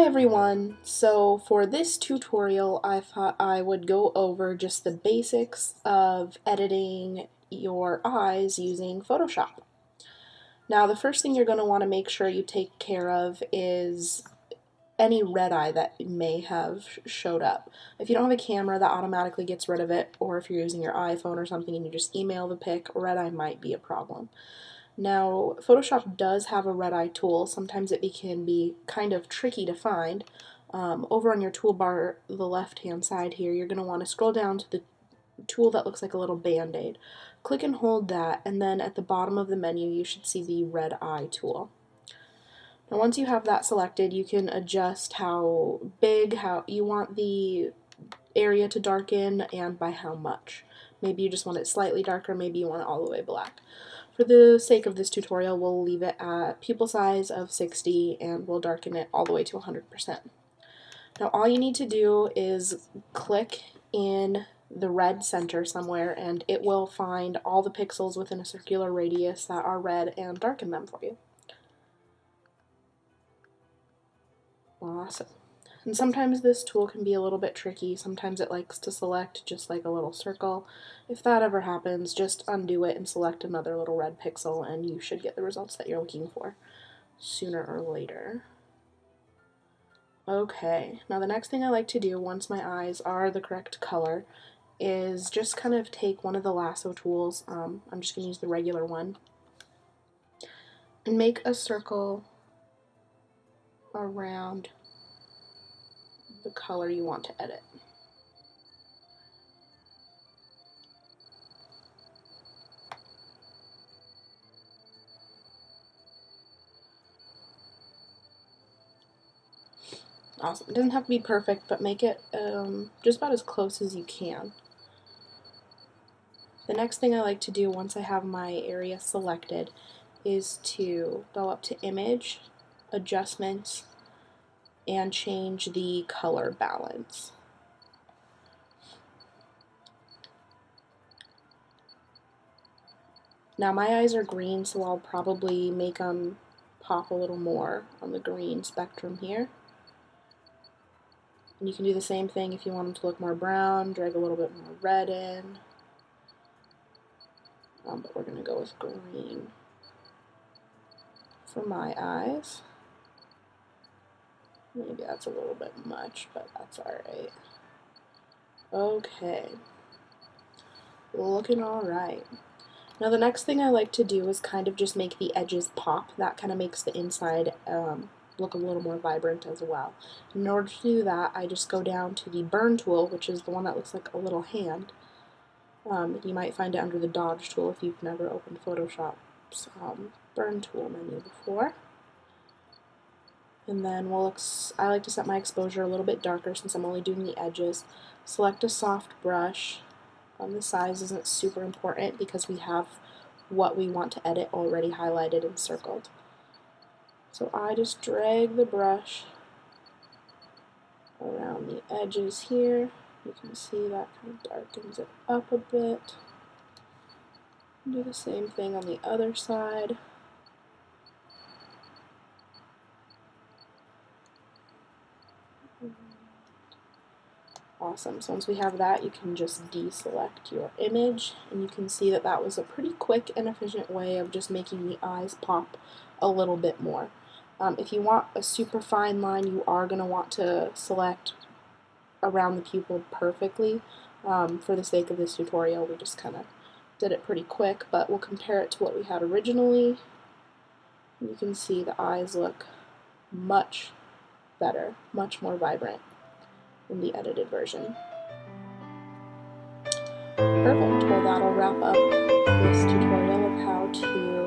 everyone! So for this tutorial I thought I would go over just the basics of editing your eyes using Photoshop. Now the first thing you're going to want to make sure you take care of is any red eye that may have showed up. If you don't have a camera, that automatically gets rid of it, or if you're using your iPhone or something and you just email the pic, red eye might be a problem. Now, Photoshop does have a red eye tool. Sometimes it can be kind of tricky to find. Over on your toolbar, the left-hand side here, you're going to want to scroll down to the tool that looks like a little band-aid. Click and hold that, and then at the bottom of the menu you should see the red eye tool. Now once you have that selected, you can adjust how big, how you want the area to darken, and by how much. Maybe you just want it slightly darker, maybe you want it all the way black. For the sake of this tutorial, we'll leave it at pupil size of 60 and we'll darken it all the way to 100%. Now all you need to do is click in the red center somewhere and it will find all the pixels within a circular radius that are red and darken them for you. Awesome. And sometimes this tool can be a little bit tricky. Sometimes it likes to select just like a little circle. If that ever happens, just undo it and select another little red pixel and you should get the results that you're looking for sooner or later. Okay, now the next thing I like to do once my eyes are the correct color is just kind of take one of the lasso tools, I'm just going to use the regular one, and make a circle around the color you want to edit. Awesome. It doesn't have to be perfect, but make it just about as close as you can. The next thing I like to do once I have my area selected is to go up to Image, Adjustments, and change the color balance. Now my eyes are green, so I'll probably make them pop a little more on the green spectrum here. And you can do the same thing if you want them to look more brown, drag a little bit more red in. But we're going to go with green for my eyes. Maybe that's a little bit much, but that's alright. Okay. Looking alright. Now the next thing I like to do is kind of just make the edges pop. That kind of makes the inside look a little more vibrant as well. In order to do that, I just go down to the burn tool, which is the one that looks like a little hand. You might find it under the dodge tool if you've never opened Photoshop's burn tool menu before. And then I like to set my exposure a little bit darker since I'm only doing the edges. Select a soft brush. The size isn't super important because we have what we want to edit already highlighted and circled. So I just drag the brush around the edges here. You can see that kind of darkens it up a bit. Do the same thing on the other side. Awesome. So once we have that, you can just deselect your image, and you can see that that was a pretty quick and efficient way of just making the eyes pop a little bit more. If you want a super fine line, you are going to want to select around the pupil perfectly. For the sake of this tutorial, we just kind of did it pretty quick, but we'll compare it to what we had originally. You can see the eyes look much better, much more vibrant in the edited version. Perfect. Well, that'll wrap up this tutorial of how to